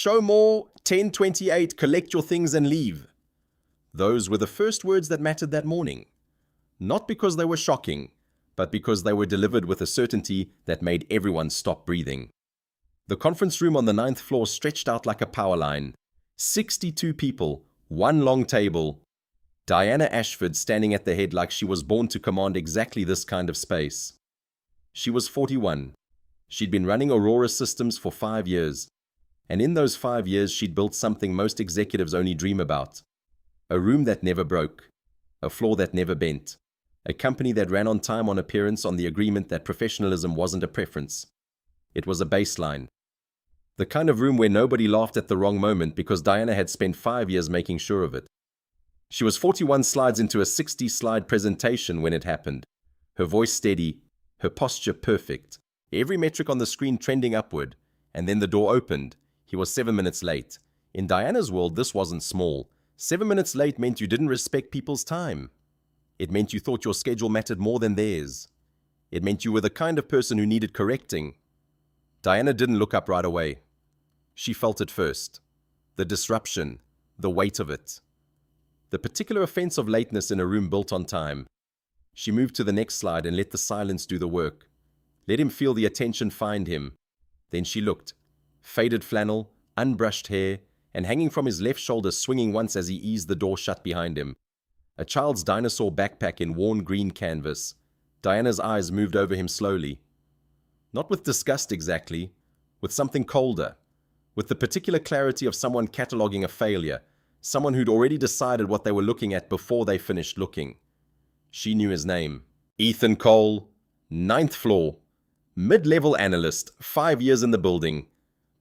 show more, 10:28, collect your things and leave. Those were the first words that mattered that morning. Not because they were shocking, but because they were delivered with a certainty that made everyone stop breathing. The conference room on the 9th floor stretched out like a power line. 62 people, one long table. Diana Ashford standing at the head like she was born to command exactly this kind of space. She was 41. She'd been running Aurora Systems for 5 years. And in those 5 years, she'd built something most executives only dream about. A room that never broke. A floor that never bent. A company that ran on time on appearance on the agreement that professionalism wasn't a preference. It was a baseline. The kind of room where nobody laughed at the wrong moment because Diana had spent 5 years making sure of it. She was 41 slides into a 60-slide presentation when it happened. Her voice steady, her posture perfect, every metric on the screen trending upward, and then the door opened. He was 7 minutes late. In Diana's world, this wasn't small. 7 minutes late meant you didn't respect people's time. It meant you thought your schedule mattered more than theirs. It meant you were the kind of person who needed correcting. Diana didn't look up right away. She felt it first. The disruption, the weight of it. The particular offense of lateness in a room built on time. She moved to the next slide and let the silence do the work. Let him feel the attention find him. Then she looked. Faded flannel, unbrushed hair, and hanging from his left shoulder swinging once as he eased the door shut behind him. A child's dinosaur backpack in worn green canvas. Diana's eyes moved over him slowly. Not with disgust exactly, with something colder. With the particular clarity of someone cataloging a failure. Someone who'd already decided what they were looking at before they finished looking. She knew his name. Ethan Cole, 9th floor. Mid-level analyst, 5 years in the building.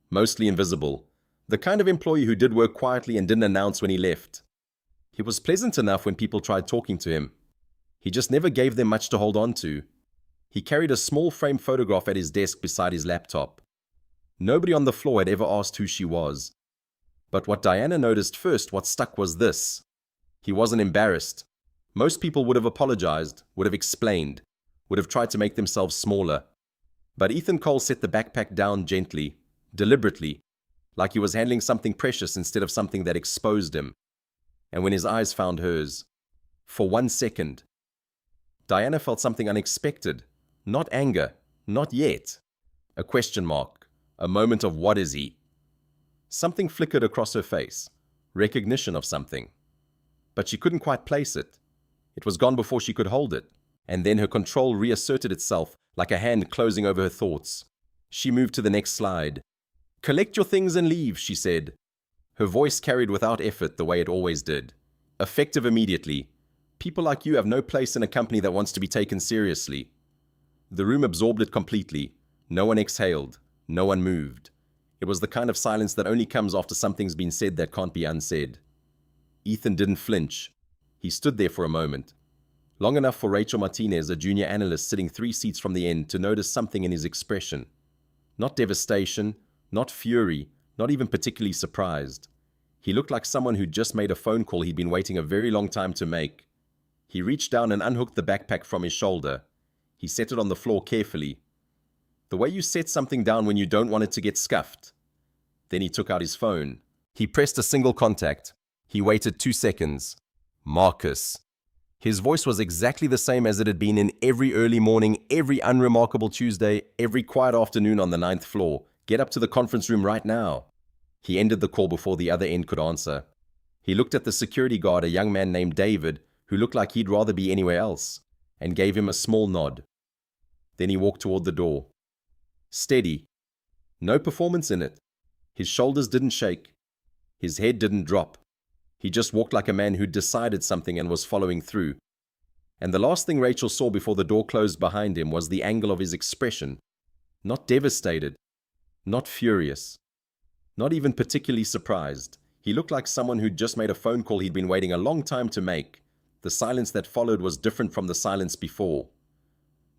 Mostly invisible. The kind of employee who did work quietly and didn't announce when he left. He was pleasant enough when people tried talking to him. He just never gave them much to hold on to. He carried a small frame photograph at his desk beside his laptop. Nobody on the floor had ever asked who she was. But what Diana noticed first, what stuck was this. He wasn't embarrassed. Most people would have apologized, would have explained, would have tried to make themselves smaller. But Ethan Cole set the backpack down gently, deliberately, like he was handling something precious instead of something that exposed him. And when his eyes found hers, for 1 second, Diana felt something unexpected. Not anger, not yet. A question mark, a moment of what is he? Something flickered across her face, recognition of something. But she couldn't quite place it. It was gone before she could hold it, and then her control reasserted itself like a hand closing over her thoughts. She moved to the next slide. "Collect your things and leave," she said. Her voice carried without effort the way it always did. Effective immediately. People like you have no place in a company that wants to be taken seriously. The room absorbed it completely. No one exhaled. No one moved. It was the kind of silence that only comes after something's been said that can't be unsaid. Ethan didn't flinch. He stood there for a moment. Long enough for Rachel Martinez, a junior analyst sitting 3 seats from the end, to notice something in his expression. Not devastation, not fury, not even particularly surprised. He looked like someone who'd just made a phone call he'd been waiting a very long time to make. He reached down and unhooked the backpack from his shoulder. He set it on the floor carefully. The way you set something down when you don't want it to get scuffed. Then he took out his phone. He pressed a single contact. He waited 2 seconds. Marcus. His voice was exactly the same as it had been in every early morning, every unremarkable Tuesday, every quiet afternoon on the 9th floor. Get up to the conference room right now. He ended the call before the other end could answer. He looked at the security guard, a young man named David, who looked like he'd rather be anywhere else, and gave him a small nod. Then he walked toward the door. Steady. No performance in it. His shoulders didn't shake. His head didn't drop. He just walked like a man who'd decided something and was following through. And the last thing Rachel saw before the door closed behind him was the angle of his expression. Not devastated. Not furious. Not even particularly surprised. He looked like someone who'd just made a phone call he'd been waiting a long time to make. The silence that followed was different from the silence before.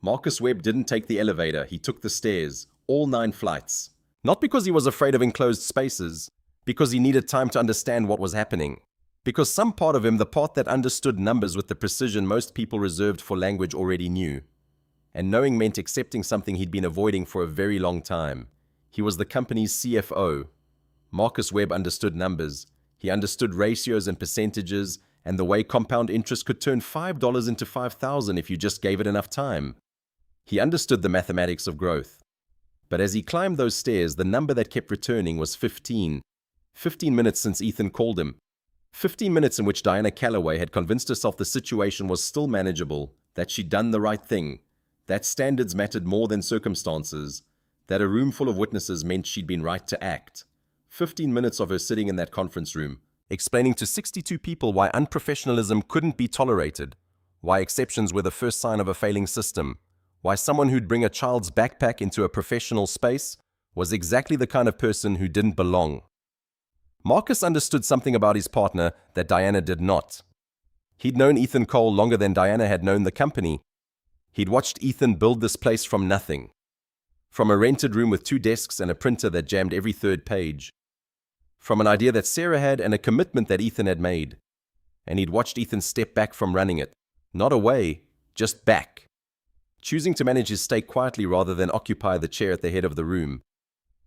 Marcus Webb didn't take the elevator. He took the stairs, all 9 flights. Not because he was afraid of enclosed spaces, because he needed time to understand what was happening. Because some part of him, the part that understood numbers with the precision most people reserved for language, already knew. And knowing meant accepting something he'd been avoiding for a very long time. He was the company's CFO. Marcus Webb understood numbers. He understood ratios and percentages and the way compound interest could turn $5 into $5,000 if you just gave it enough time. He understood the mathematics of growth. But as he climbed those stairs, the number that kept returning was 15. 15 minutes since Ethan called him. 15 minutes in which Diana Calloway had convinced herself the situation was still manageable, that she'd done the right thing, that standards mattered more than circumstances, that a room full of witnesses meant she'd been right to act. 15 minutes of her sitting in that conference room, explaining to 62 people why unprofessionalism couldn't be tolerated, why exceptions were the first sign of a failing system, why someone who'd bring a child's backpack into a professional space was exactly the kind of person who didn't belong. Marcus understood something about his partner that Diana did not. He'd known Ethan Cole longer than Diana had known the company. He'd watched Ethan build this place from nothing. From a rented room with 2 desks and a printer that jammed every 3rd page. From an idea that Sarah had and a commitment that Ethan had made. And he'd watched Ethan step back from running it. Not away, just back. Choosing to manage his stake quietly rather than occupy the chair at the head of the room.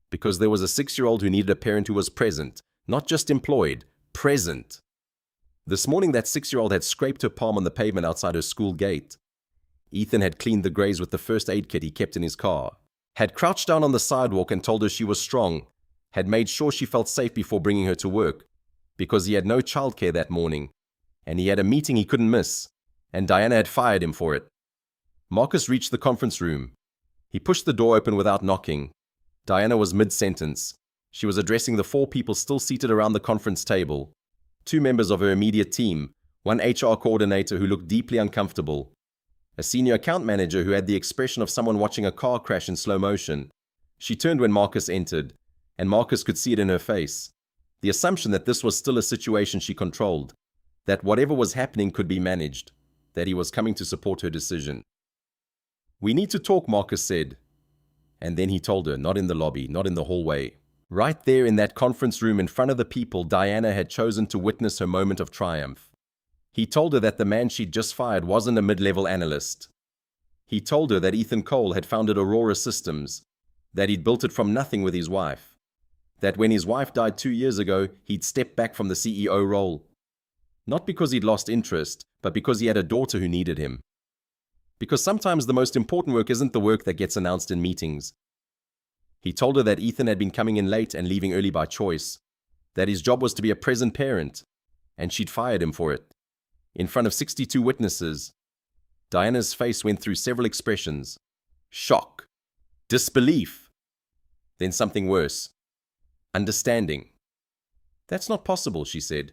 Because there was a 6-year-old who needed a parent who was present. Not just employed, present. This morning that 6-year-old had scraped her palm on the pavement outside her school gate. Ethan had cleaned the graze with the first aid kit he kept in his car. Had crouched down on the sidewalk and told her she was strong. Had made sure she felt safe before bringing her to work. Because he had no childcare that morning. And he had a meeting he couldn't miss. And Diana had fired him for it. Marcus reached the conference room. He pushed the door open without knocking. Diana was mid-sentence. She was addressing the 4 people still seated around the conference table. 2 members of her immediate team, one HR coordinator who looked deeply uncomfortable, a senior account manager who had the expression of someone watching a car crash in slow motion. She turned when Marcus entered, and Marcus could see it in her face. The assumption that this was still a situation she controlled, that whatever was happening could be managed, that he was coming to support her decision. "We need to talk," Marcus said. And then he told her, not in the lobby, not in the hallway. Right there in that conference room in front of the people, Diana had chosen to witness her moment of triumph. He told her that the man she'd just fired wasn't a mid-level analyst. He told her that Ethan Cole had founded Aurora Systems, that he'd built it from nothing with his wife, that when his wife died 2 years ago, he'd stepped back from the CEO role. Not because he'd lost interest, but because he had a daughter who needed him. Because sometimes the most important work isn't the work that gets announced in meetings. He told her that Ethan had been coming in late and leaving early by choice, that his job was to be a present parent, and she'd fired him for it. In front of 62 witnesses, Diana's face went through several expressions. Shock, disbelief, then something worse. Understanding. "That's not possible," she said.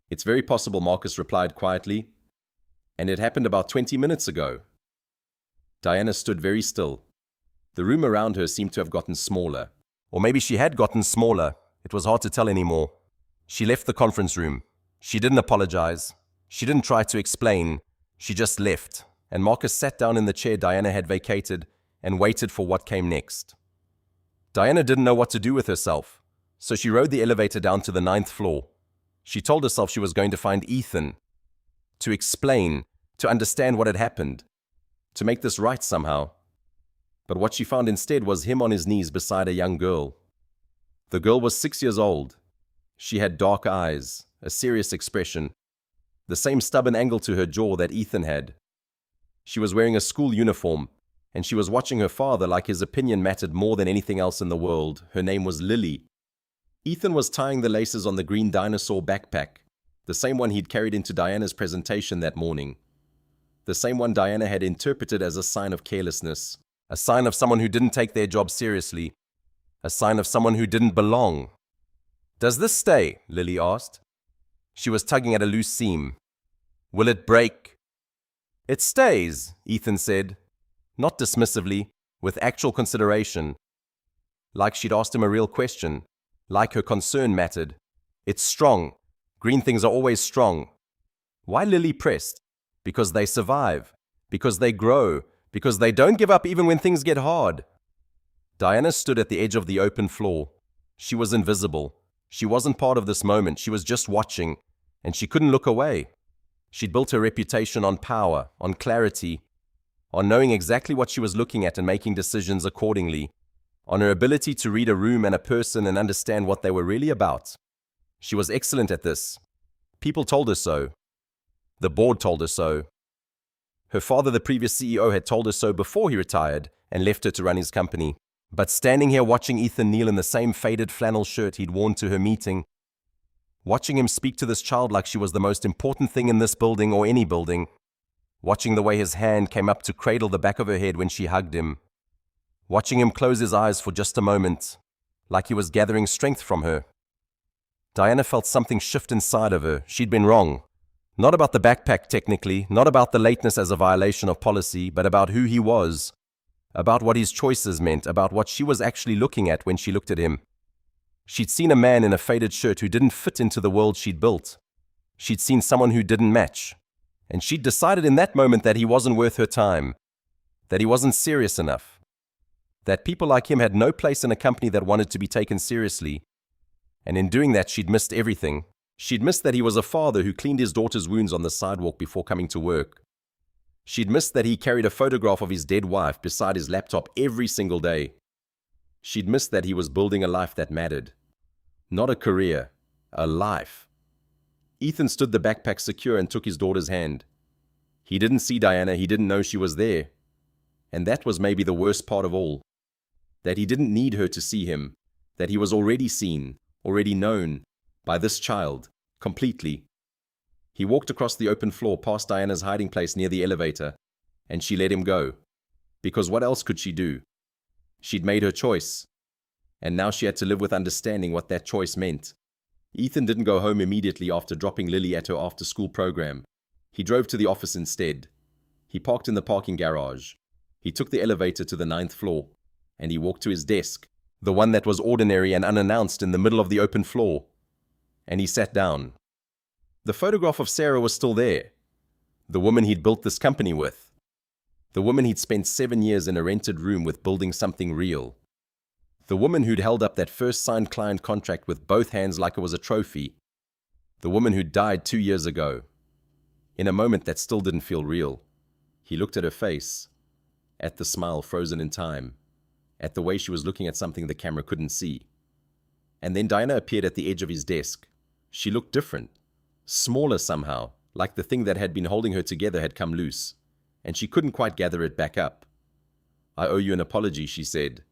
"It's very possible," Marcus replied quietly. "And it happened about 20 minutes ago." Diana stood very still. The room around her seemed to have gotten smaller. Or maybe she had gotten smaller. It was hard to tell anymore. She left the conference room. She didn't apologize. She didn't try to explain. She just left. And Marcus sat down in the chair Diana had vacated and waited for what came next. Diana didn't know what to do with herself, so she rode the elevator down to the 9th floor. She told herself she was going to find Ethan, to explain, to understand what had happened, to make this right somehow. But what she found instead was him on his knees beside a young girl. The girl was 6 years old. She had dark eyes, a serious expression, the same stubborn angle to her jaw that Ethan had. She was wearing a school uniform, and she was watching her father like his opinion mattered more than anything else in the world. Her name was Lily. Ethan was tying the laces on the green dinosaur backpack, the same one he'd carried into Diana's presentation that morning. The same one Diana had interpreted as a sign of carelessness. A sign of someone who didn't take their job seriously. A sign of someone who didn't belong. "Does this stay?" Lily asked. She was tugging at a loose seam. "Will it break?" "It stays," Ethan said, not dismissively, with actual consideration. Like she'd asked him a real question, like her concern mattered. "It's strong. Green things are always strong." Why Lily pressed? Because they survive, because they grow, because they don't give up even when things get hard. Diana stood at the edge of the open floor. She was invisible. She wasn't part of this moment. She was just watching, and she couldn't look away. She'd built her reputation on power, on clarity, on knowing exactly what she was looking at and making decisions accordingly. on her ability to read a room and a person and understand what they were really about. She was excellent at this. People told her so. The board told her so. Her father, the previous CEO, had told her so before he retired and left her to run his company. But standing here watching Ethan kneel in the same faded flannel shirt he'd worn to her meeting, watching him speak to this child like she was the most important thing in this building or any building, watching the way his hand came up to cradle the back of her head when she hugged him, watching him close his eyes for just a moment, like he was gathering strength from her. Diana felt something shift inside of her. She'd been wrong. Not about the backpack technically, not about the lateness as a violation of policy, but about who he was, about what his choices meant, about what she was actually looking at when she looked at him. She'd seen a man in a faded shirt who didn't fit into the world she'd built. She'd seen someone who didn't match. And she'd decided in that moment that he wasn't worth her time, that he wasn't serious enough, that people like him had no place in a company that wanted to be taken seriously. And in doing that, she'd missed everything. She'd missed that he was a father who cleaned his daughter's wounds on the sidewalk before coming to work. She'd missed that he carried a photograph of his dead wife beside his laptop every single day. She'd missed that he was building a life that mattered. Not a career, a life. Ethan stood the backpack secure and took his daughter's hand. He didn't see Diana, he didn't know she was there. And that was maybe the worst part of all. That he didn't need her to see him. That he was already seen, already known, by this child, completely. He walked across the open floor past Diana's hiding place near the elevator, and she let him go. Because what else could she do? She'd made her choice, and now she had to live with understanding what that choice meant. Ethan didn't go home immediately after dropping Lily at her after-school program. He drove to the office instead. He parked in the parking garage. He took the elevator to the 9th floor, and he walked to his desk, the one that was ordinary and unannounced in the middle of the open floor. And he sat down. The photograph of Sarah was still there. The woman he'd built this company with. The woman he'd spent 7 years in a rented room with building something real. The woman who'd held up that first signed client contract with both hands like it was a trophy. The woman who died 2 years ago. In a moment that still didn't feel real. He looked at her face, at the smile frozen in time, at the way she was looking at something the camera couldn't see. And then Diana appeared at the edge of his desk. She looked different, smaller somehow, like the thing that had been holding her together had come loose, and she couldn't quite gather it back up. "I owe you an apology," she said.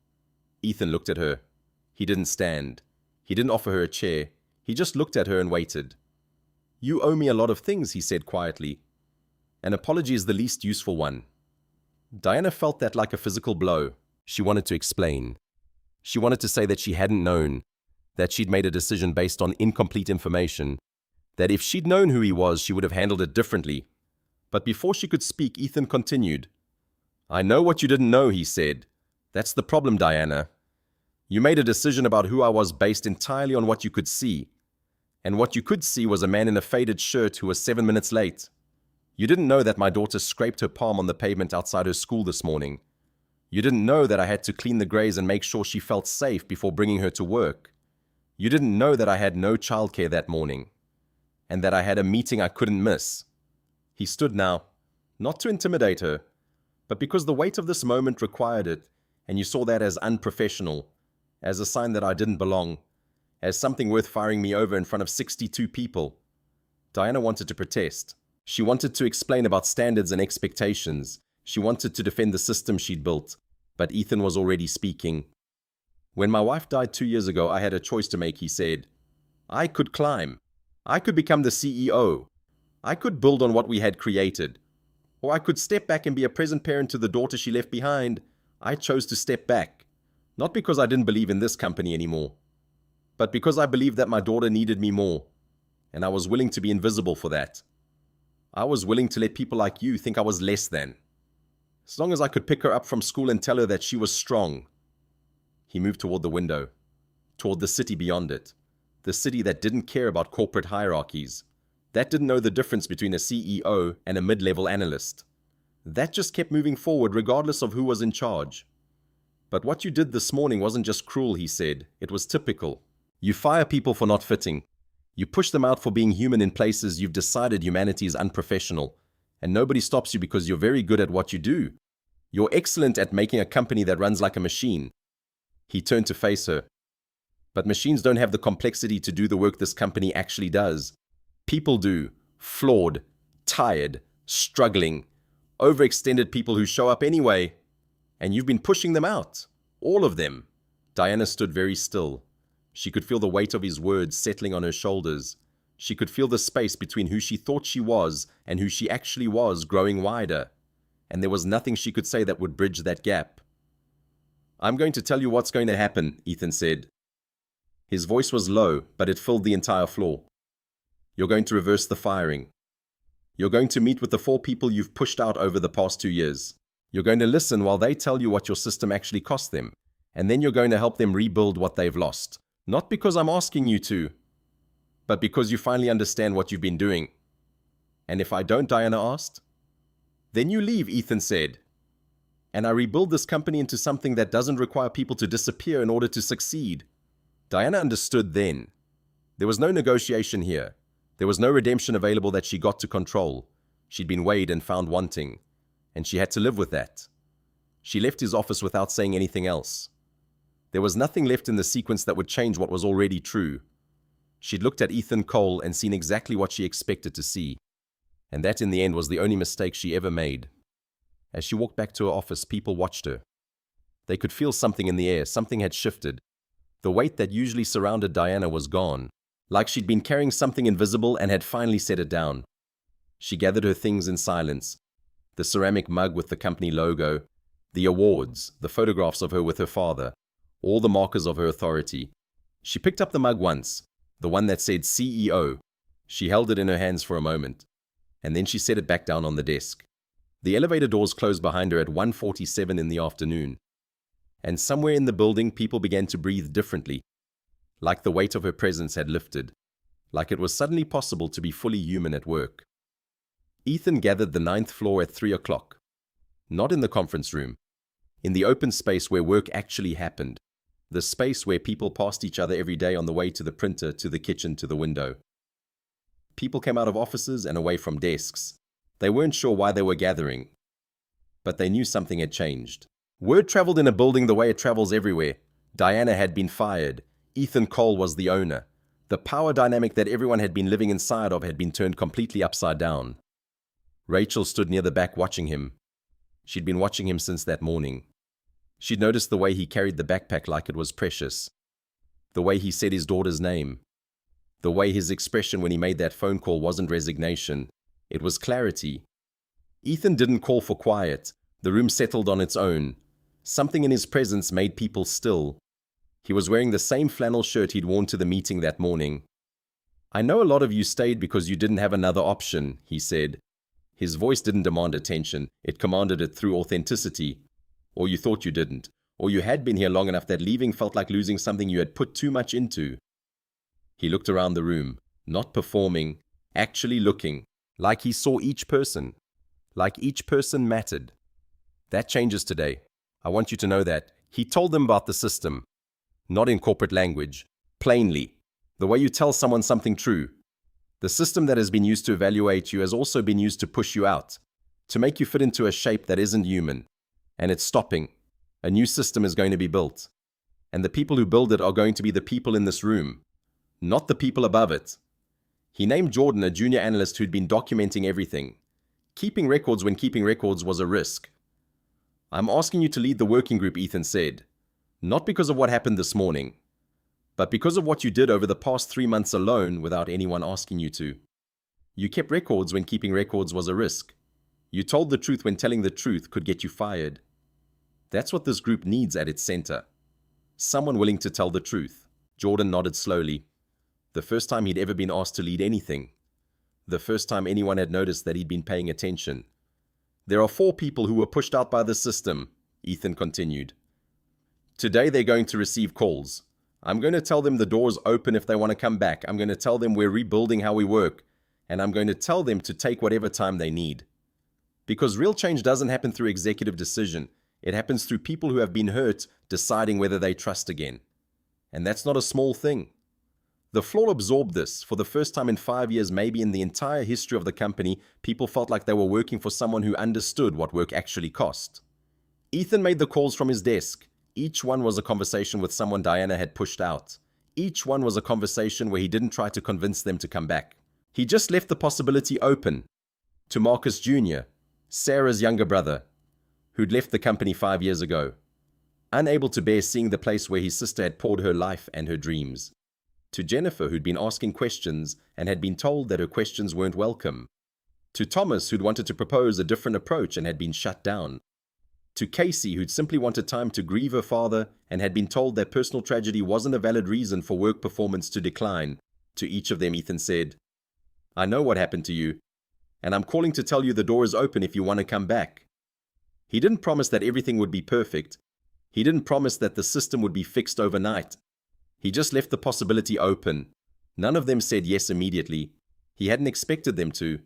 Ethan looked at her. He didn't stand. He didn't offer her a chair. He just looked at her and waited. "You owe me a lot of things," he said quietly. "An apology is the least useful one." Diana felt that like a physical blow. She wanted to explain. She wanted to say that she hadn't known, that she'd made a decision based on incomplete information, that if she'd known who he was, she would have handled it differently. But before she could speak, Ethan continued. "I know what you didn't know," he said. "That's the problem, Diana. You made a decision about who I was based entirely on what you could see. And what you could see was a man in a faded shirt who was 7 minutes late. You didn't know that my daughter scraped her palm on the pavement outside her school this morning. You didn't know that I had to clean the grays and make sure she felt safe before bringing her to work. You didn't know that I had no childcare that morning, and that I had a meeting I couldn't miss." He stood now, not to intimidate her, but because the weight of this moment required it, and you saw that as unprofessional, as a sign that I didn't belong, as something worth firing me over in front of 62 people. Diana wanted to protest. She wanted to explain about standards and expectations. She wanted to defend the system she'd built, but Ethan was already speaking. "When my wife died 2 years ago, I had a choice to make," he said. "I could climb. I could become the CEO. I could build on what we had created. Or I could step back and be a present parent to the daughter she left behind. I chose to step back. Not because I didn't believe in this company anymore, but because I believed that my daughter needed me more, and I was willing to be invisible for that. I was willing to let people like you think I was less than. As long as I could pick her up from school and tell her that she was strong." He moved toward the window, toward the city beyond it, the city that didn't care about corporate hierarchies, that didn't know the difference between a CEO and a mid-level analyst, that just kept moving forward regardless of who was in charge. "But what you did this morning wasn't just cruel," he said. "It was typical. You fire people for not fitting. You push them out for being human in places you've decided humanity is unprofessional, and nobody stops you because you're very good at what you do. You're excellent at making a company that runs like a machine. He turned to face her. But machines don't have the complexity to do the work this company actually does. People do. Flawed, tired, struggling, overextended people who show up anyway. And you've been pushing them out. All of them. Diana stood very still. She could feel the weight of his words settling on her shoulders. She could feel the space between who she thought she was and who she actually was growing wider. And there was nothing she could say that would bridge that gap. "I'm going to tell you what's going to happen," Ethan said. His voice was low, but it filled the entire floor. "You're going to reverse the firing. You're going to meet with the 4 people you've pushed out over the past 2 years. You're going to listen while they tell you what your system actually cost them. And then you're going to help them rebuild what they've lost. Not because I'm asking you to, but because you finally understand what you've been doing." "And if I don't?" Diana asked. "Then you leave," Ethan said. "And I rebuild this company into something that doesn't require people to disappear in order to succeed." Diana understood then. There was no negotiation here. There was no redemption available that she got to control. She'd been weighed and found wanting, and she had to live with that. She left his office without saying anything else. There was nothing left in the sequence that would change what was already true. She'd looked at Ethan Cole and seen exactly what she expected to see. And that in the end was the only mistake she ever made. As she walked back to her office, people watched her. They could feel something in the air. Something had shifted. The weight that usually surrounded Diana was gone, like she'd been carrying something invisible and had finally set it down. She gathered her things in silence. The ceramic mug with the company logo, the awards, the photographs of her with her father, all the markers of her authority. She picked up the mug once, the one that said CEO. She held it in her hands for a moment, and then she set it back down on the desk. The elevator doors closed behind her at 1:47 in the afternoon. And somewhere in the building, people began to breathe differently, like the weight of her presence had lifted, like it was suddenly possible to be fully human at work. Ethan gathered the 9th floor at 3 o'clock. Not in the conference room, in the open space where work actually happened, the space where people passed each other every day on the way to the printer, to the kitchen, to the window. People came out of offices and away from desks. They weren't sure why they were gathering, but they knew something had changed. Word traveled in a building the way it travels everywhere. Diana had been fired. Ethan Cole was the owner. The power dynamic that everyone had been living inside of had been turned completely upside down. Rachel stood near the back watching him. She'd been watching him since that morning. She'd noticed the way he carried the backpack like it was precious. The way he said his daughter's name. The way his expression when he made that phone call wasn't resignation. It was clarity. Ethan didn't call for quiet. The room settled on its own. Something in his presence made people still. He was wearing the same flannel shirt he'd worn to the meeting that morning. "I know a lot of you stayed because you didn't have another option," he said. His voice didn't demand attention. It commanded it through authenticity. Or you thought you didn't. Or you had been here long enough that leaving felt like losing something you had put too much into. He looked around the room, not performing, actually looking, like he saw each person, like each person mattered. "That changes today. I want you to know that." He told them about the system. Not in corporate language. Plainly. The way you tell someone something true. The system that has been used to evaluate you has also been used to push you out, to make you fit into a shape that isn't human. And it's stopping. A new system is going to be built. And the people who build it are going to be the people in this room, not the people above it. He named Jordan, a junior analyst who'd been documenting everything. Keeping records when keeping records was a risk. "I'm asking you to lead the working group," Ethan said. "Not because of what happened this morning, but because of what you did over the past 3 months alone without anyone asking you to. You kept records when keeping records was a risk. You told the truth when telling the truth could get you fired. That's what this group needs at its center. Someone willing to tell the truth." Jordan nodded slowly. The first time he'd ever been asked to lead anything. The first time anyone had noticed that he'd been paying attention. "There are 4 people who were pushed out by the system," Ethan continued. "Today they're going to receive calls. I'm going to tell them the door's open if they want to come back. I'm going to tell them we're rebuilding how we work. And I'm going to tell them to take whatever time they need. Because real change doesn't happen through executive decision. It happens through people who have been hurt deciding whether they trust again. And that's not a small thing." The floor absorbed this. For the first time in 5 years, maybe in the entire history of the company, people felt like they were working for someone who understood what work actually cost. Ethan made the calls from his desk. Each one was a conversation with someone Diana had pushed out. Each one was a conversation where he didn't try to convince them to come back. He just left the possibility open. To Marcus Jr., Sarah's younger brother, who'd left the company 5 years ago, unable to bear seeing the place where his sister had poured her life and her dreams. To Jennifer, who'd been asking questions and had been told that her questions weren't welcome. To Thomas, who'd wanted to propose a different approach and had been shut down. To Casey, who'd simply wanted time to grieve her father and had been told that personal tragedy wasn't a valid reason for work performance to decline. To each of them, Ethan said, "I know what happened to you, and I'm calling to tell you the door is open if you want to come back." He didn't promise that everything would be perfect. He didn't promise that the system would be fixed overnight. He just left the possibility open. None of them said yes immediately. He hadn't expected them to.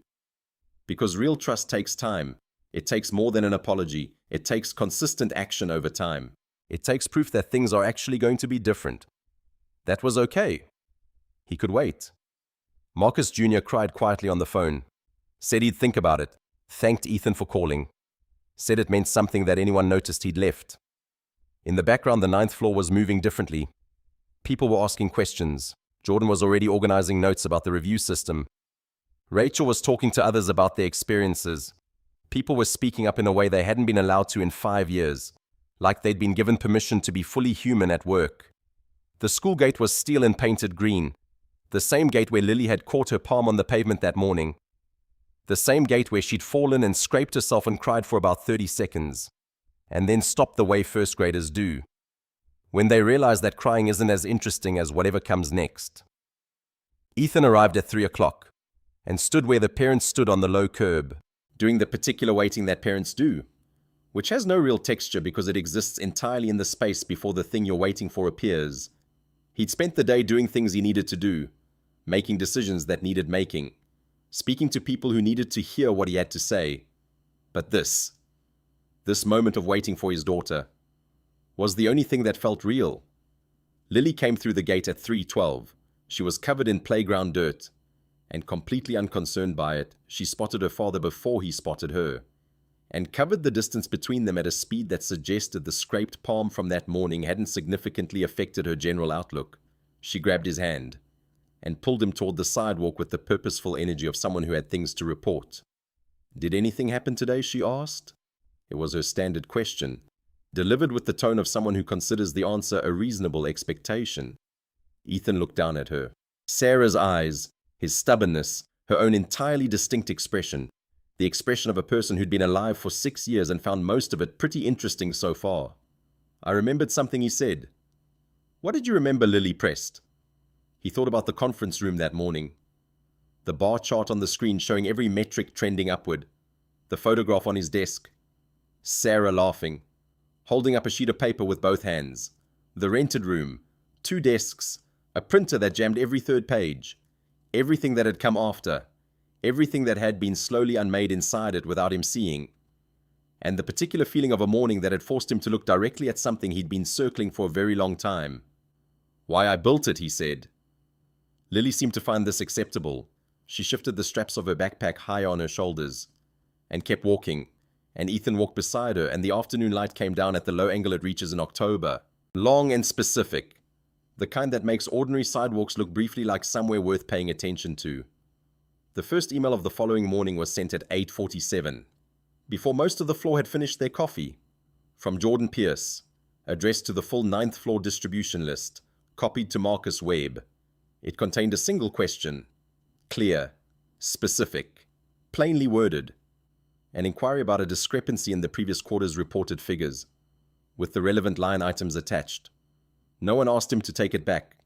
Because real trust takes time. It takes more than an apology. It takes consistent action over time. It takes proof that things are actually going to be different. That was okay. He could wait. Marcus Jr. cried quietly on the phone. Said he'd think about it. Thanked Ethan for calling. Said it meant something that anyone noticed he'd left. In the background, the 9th floor was moving differently. People were asking questions. Jordan was already organizing notes about the review system. Rachel was talking to others about their experiences. People were speaking up in a way they hadn't been allowed to in 5 years, like they'd been given permission to be fully human at work. The school gate was steel and painted green, the same gate where Lily had caught her palm on the pavement that morning. The same gate where she'd fallen and scraped herself and cried for about 30 seconds, and then stopped the way first graders do, when they realize that crying isn't as interesting as whatever comes next. Ethan arrived at 3 o'clock, and stood where the parents stood on the low curb, doing the particular waiting that parents do, which has no real texture because it exists entirely in the space before the thing you're waiting for appears. He'd spent the day doing things he needed to do, making decisions that needed making, speaking to people who needed to hear what he had to say. But this moment of waiting for his daughter, was the only thing that felt real. Lily came through the gate at 3:12. She was covered in playground dirt, and completely unconcerned by it, she spotted her father before he spotted her, and covered the distance between them at a speed that suggested the scraped palm from that morning hadn't significantly affected her general outlook. She grabbed his hand, and pulled him toward the sidewalk with the purposeful energy of someone who had things to report. "Did anything happen today?" she asked. It was her standard question, delivered with the tone of someone who considers the answer a reasonable expectation. Ethan looked down at her. Sarah's eyes, his stubbornness, her own entirely distinct expression, the expression of a person who'd been alive for 6 years and found most of it pretty interesting so far. I remembered something he said. "What did you remember?" Lily pressed. He thought about the conference room that morning. The bar chart on the screen showing every metric trending upward. The photograph on his desk. Sarah laughing, holding up a sheet of paper with both hands. The rented room. 2 desks. A printer that jammed every 3rd page. Everything that had come after. Everything that had been slowly unmade inside it without him seeing. And the particular feeling of a morning that had forced him to look directly at something he'd been circling for a very long time. "Why, I built it," he said. Lily seemed to find this acceptable. She shifted the straps of her backpack higher on her shoulders, and kept walking, and Ethan walked beside her, and the afternoon light came down at the low angle it reaches in October. Long and specific. The kind that makes ordinary sidewalks look briefly like somewhere worth paying attention to. The first email of the following morning was sent at 8:47, before most of the floor had finished their coffee. From Jordan Pierce, addressed to the full 9th floor distribution list, copied to Marcus Webb. It contained a single question, clear, specific, plainly worded. An inquiry about a discrepancy in the previous quarter's reported figures, with the relevant line items attached. No one asked him to take it back.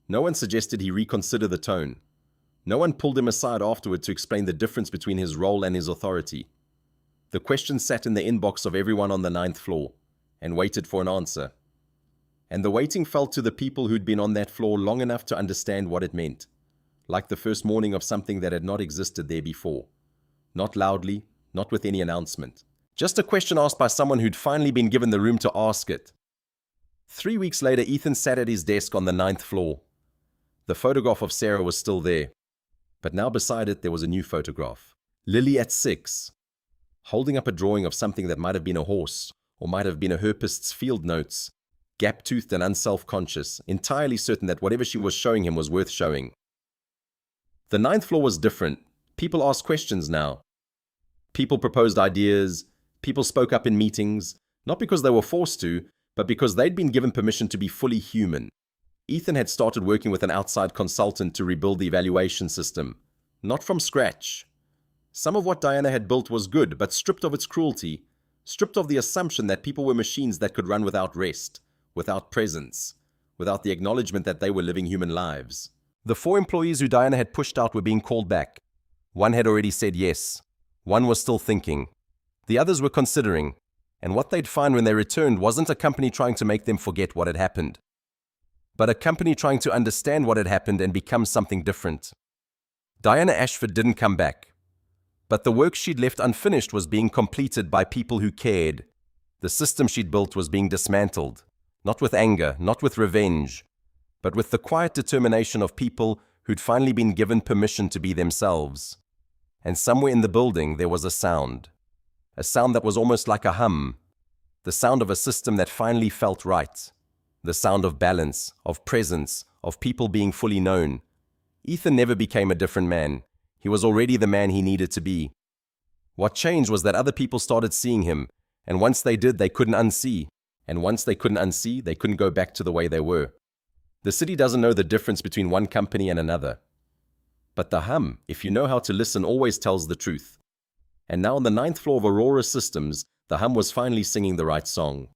No one suggested he reconsider the tone. No one pulled him aside afterward to explain the difference between his role and his authority. The question sat in the inbox of everyone on the 9th floor, and waited for an answer. And the waiting fell to the people who'd been on that floor long enough to understand what it meant, like the first morning of something that had not existed there before. Not loudly, not with any announcement. Just a question asked by someone who'd finally been given the room to ask it. 3 weeks later, Ethan sat at his desk on the 9th floor. The photograph of Sarah was still there, but now beside it there was a new photograph. Lily at 6, holding up a drawing of something that might have been a horse, or might have been a herpist's field notes, gap-toothed and unself-conscious, entirely certain that whatever she was showing him was worth showing. The ninth floor was different. People asked questions now. People proposed ideas. People spoke up in meetings, not because they were forced to, but because they'd been given permission to be fully human. Ethan had started working with an outside consultant to rebuild the evaluation system, not from scratch. Some of what Diana had built was good, but stripped of its cruelty, stripped of the assumption that people were machines that could run without rest, without presence, without the acknowledgement that they were living human lives. The 4 employees who Diana had pushed out were being called back. One had already said yes. One was still thinking. The others were considering. And what they'd find when they returned wasn't a company trying to make them forget what had happened, but a company trying to understand what had happened and become something different. Diana Ashford didn't come back, but the work she'd left unfinished was being completed by people who cared. The system she'd built was being dismantled, not with anger, not with revenge, but with the quiet determination of people who'd finally been given permission to be themselves. And somewhere in the building there was a sound that was almost like a hum, the sound of a system that finally felt right, the sound of balance, of presence, of people being fully known. Ethan never became a different man. He was already the man he needed to be. What changed was that other people started seeing him, and once they did, they couldn't unsee. And once they couldn't unsee, they couldn't go back to the way they were. The city doesn't know the difference between one company and another. But the hum, if you know how to listen, always tells the truth. And now on the 9th floor of Aurora Systems, the hum was finally singing the right song.